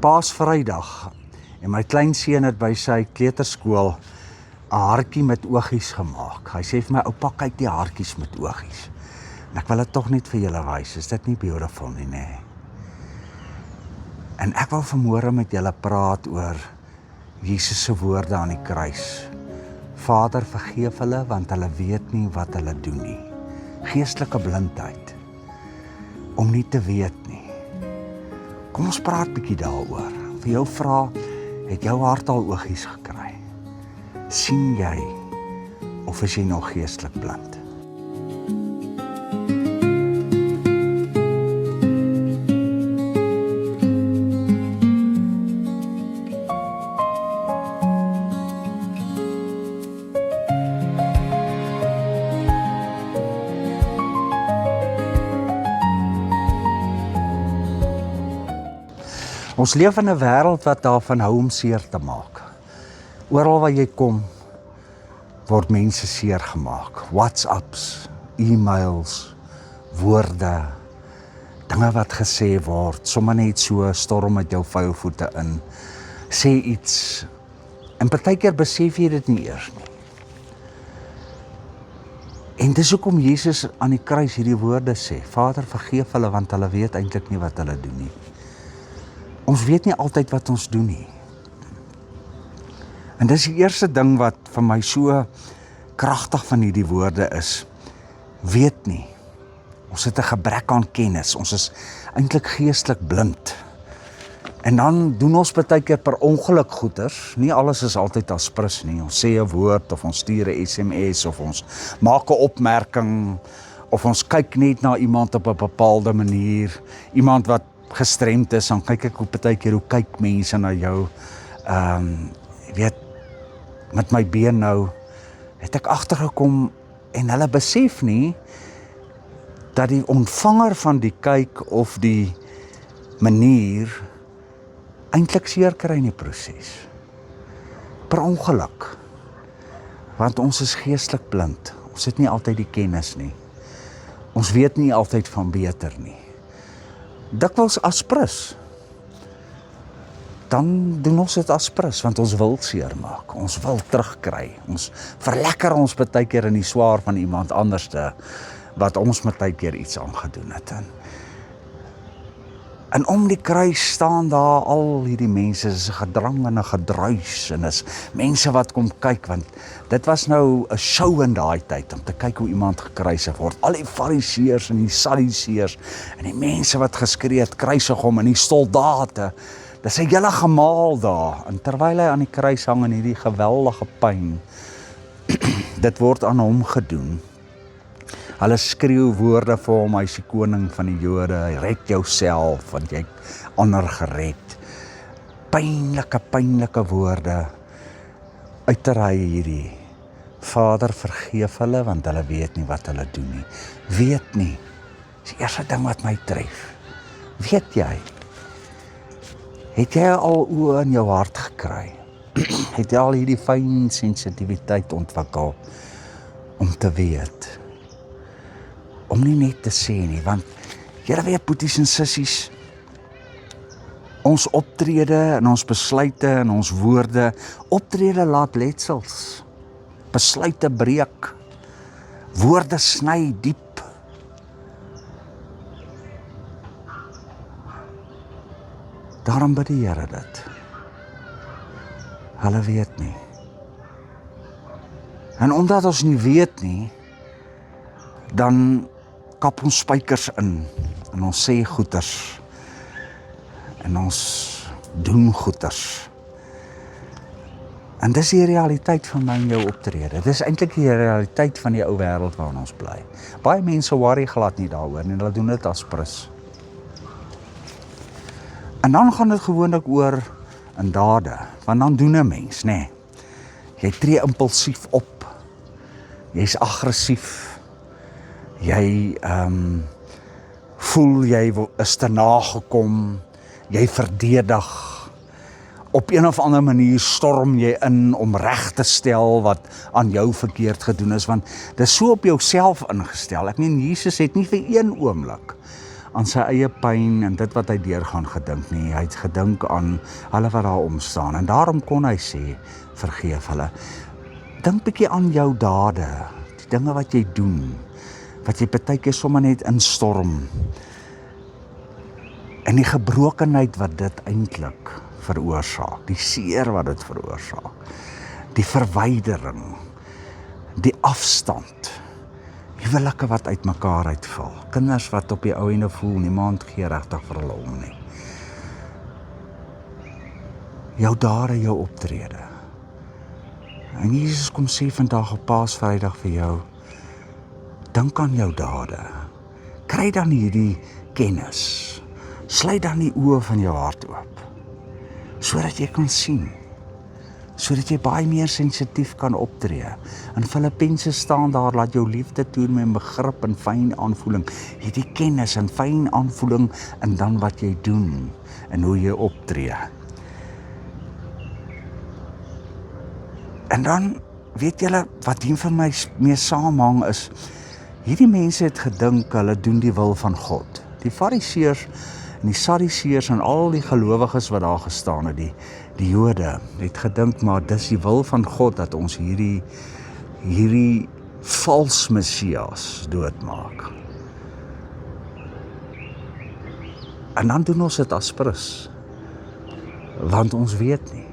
Paasvrydag en my kleinseun het by sy kleuterskool 'n hartjie met oogies gemaak. Hy sê vir my, oupa, kyk die hartjies met oogies. En ek wil dit tog net vir julle wys, is dit nie beautiful nie, nee? En ek wil vanmôre met julle praat oor Jesus se woorde aan die kruis. Vader, vergeef hulle, want hulle weet nie wat hulle doen nie. Geestelike blindheid, om nie te weet nie. Kom ons praat bietjie daaroor. Vir jou vra, het jou hart al oogies gekry? Sien jy, of is jy nog geestelik blind? Ons leef in 'n wêreld wat daarvan hou om seer te maak. Oral waar jy kom, word mense seer gemaak. WhatsApps, e-mails, woorde, dinge wat gesê word, sommer net so storm met jou vuil voete in, sê iets, en partykeer besef jy dit nie eers nie. En dis hoekom Jesus aan die kruis hierdie woorde sê, Vader, vergeef hulle, want hulle weet eintlik nie wat hulle doen nie. Ons weet nie altyd wat ons doen nie. En dis die eerste ding wat vir my so kragtig van hierdie woorde is, weet nie. Ons het 'n gebrek aan kennis, ons is eintlik geestelik blind. En dan doen ons baie keer per ongeluk goeders, nie alles is altyd aspres nie. Ons sê 'n woord, of ons stuur 'n SMS, of ons maak 'n opmerking, of ons kyk net na iemand op 'n bepaalde manier, iemand wat gestremd is, dan kyk ek baie keer hoe kyk mense na jou. Weet, met my been nou, het ek agtergekom, en hulle besef nie, dat die ontvanger van die kyk of die manier, eintlik seer kry in die proses. Per ongeluk. Want ons is geestelik blind. Ons het nie altyd die kennis nie. Ons weet nie altyd van beter nie. Dikwels aspres. Dan doen ons dit aspres, want ons wil seer maak. Ons wil terugkry. Ons verlekker ons baie keer in die swaar van iemand anderste, wat ons baie keer iets aangedoen het. En om die kruis staan daar al hierdie mense, is 'n gedrang en 'n gedruis, en is mense wat kom kyk, want dit was nou 'n show in daai tyd, om te kyk hoe iemand gekruisig word. Al die fariseërs en die sadduseërs, en die mense wat geskree het, kruisig hom, en die soldate, dis 'n hele gemaal daar, en terwyl hy aan die kruis hang in hierdie geweldige pyn, dit word aan hom gedoen. Hulle skreeu woorde vir hom, hy is die koning van die Jode, red jouself, want jy ander gered. Pynlike woorde, uiterhy hierdie, Vader, vergeef hulle, want hulle weet nie wat hulle doen nie. Weet nie, dis die eerste ding wat my tref. Weet jy, het jy al oë in jou hart gekry? Het jy al hierdie fyn sensitiwiteit ontwikkel, om te weet? Om nie net te sê nie, want julle weet, boeties en sissies, ons optrede en ons besluite en ons woorde, optrede laat letsels, besluite breek, woorde sny diep. Daarom bid die Here dit. Hulle weet nie. En omdat ons nie weet nie, dan kap ons spykers in, en ons sê goeters, en ons doen goeters. En dis die realiteit van my en jou optrede. Dis eintlik die realiteit van die ou wêreld waarin ons bly. Baie mense worry glad nie daaroor, en hulle doen dit aspres. En dan gaan dit gewoonlik oor in dade, want dan doen 'n mens, nê. Jy tree impulsief op, jy's aggressief, jy voel jy is te nagekom, jy verdedig, op een of ander manier storm jy in om reg te stel wat aan jou verkeerd gedoen is, want dit is so op jouself ingestel. Ek meen, Jesus het nie vir een oomblik aan sy eie pyn en dit wat hy deurgaan gedink nie. Hy het gedink aan hulle wat daar omstaan en daarom kon hy sê, vergeef hulle. Dink bietjie aan jou dade, die dinge wat jy doen, wat jy partykeer sommer net instorm. En die gebrokenheid wat dit eintlik veroorsaak, die seer wat dit veroorsaak, die verwydering, die afstand, huwelike wat uit mekaar uitval, kinders wat op die ou ende voel, niemand gee regtig vir hulle om nie. Jou dade, jou optrede. En Jesus kom sê vandag op Paasvrydag vir jou, dink aan jou dade. Kry dan hierdie kennis. Sluit dan die oë van jou hart oop, sodat jy kan sien, sodat jy baie meer sensitief kan optree. In Filippense staan daar, laat jou liefde toon met begrip en fyn aanvoeling, hierdie kennis en fyn aanvoeling in dan wat jy doen en hoe jy optree. En dan, weet julle, wat hier vir my mee saamhang is, hierdie mense het gedink, hulle doen die wil van God. Die Fariseërs en die Sadduseërs en al die gelowiges wat daar gestaan het, die Jode, het gedink, maar dis die wil van God dat ons hierdie vals Messias doodmaak. En dan doen ons dit as prins, want ons weet nie.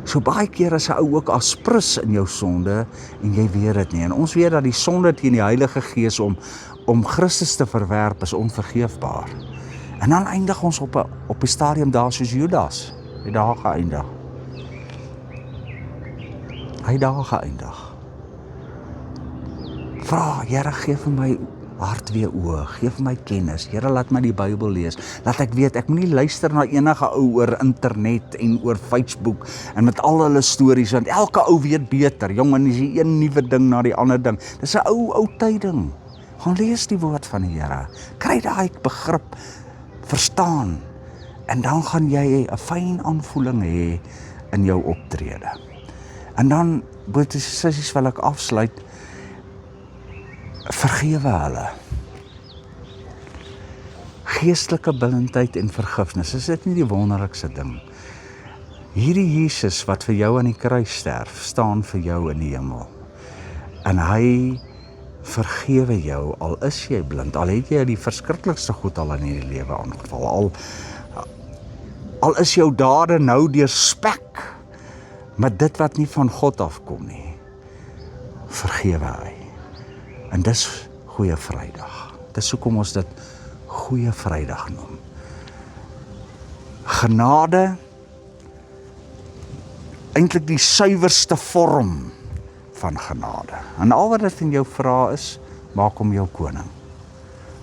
So baie keer is 'n ou ook as prins in jou sonde en jy weet dit nie. En ons weet dat die sonde teen die Heilige Gees om Christus te verwerp is onvergeefbaar. En dan eindig ons op 'n stadium daar soos Judas. Hy daar geëindig. Vra, Here, gee vir my hart weer oë, gee vir my kennis. Here, laat my die Bybel lees. Laat ek weet, ek moenie luister na enige ou oor internet en oor Facebook en met al hulle stories, want elke ou weet beter. Jongen, is die een nuwe ding na die ander ding. Dis 'n ou tyding. Gaan lees die woord van die Here. Kry daai begrip, verstaan, en dan gaan jy 'n fyn aanvoeling hê in jou optrede. En dan, broers en susters, wil ek afsluit, vergewe hulle. Geestelike blindheid en vergifnis, is dit nie die wonderlikste ding? Hierdie Jesus wat vir jou aan die kruis sterf, staan vir jou in die hemel. En hy vergewe jou, al is jy blind, al het jy die verskriklikste goed al in die lewe aangeval, al is jou dade nou deurspek met dit wat nie van God afkom nie, vergewe hy. En dis Goeie Vrydag. Dis hoekom ons dit Goeie Vrydag noem. Genade, eintlik die suiwerste vorm van genade. En al wat dit van jou vra is, maak hom jou koning.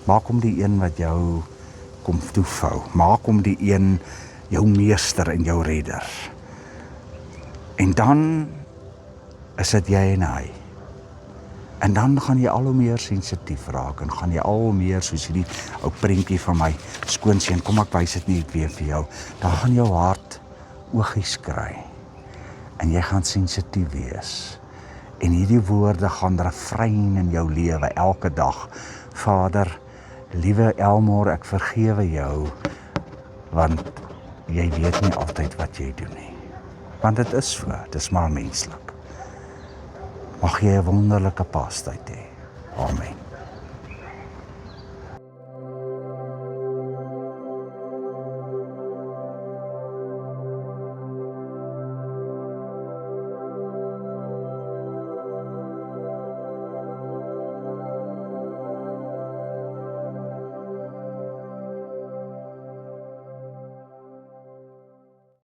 Maak hom die een wat jou kom toevou. Maak hom die een jou meester en jou redder. En dan is dit jy en hy. En dan gaan jy al hoe meer sensitief raak en gaan jy al hoe meer soos hierdie ou prentjie van my skoonseun, kom ek wys dit net weer vir jou. Dan gaan jou hart oogies kry. En jy gaan sensitief wees. En hierdie woorde gaan refrein in jou lewe elke dag. Vader, liewe Elmore, ek vergewe jou, want jy weet nie altyd wat jy doen nie. Want dit is so, dit is maar menslik. Mag jy 'n wonderlike Paastyd hê. Amen.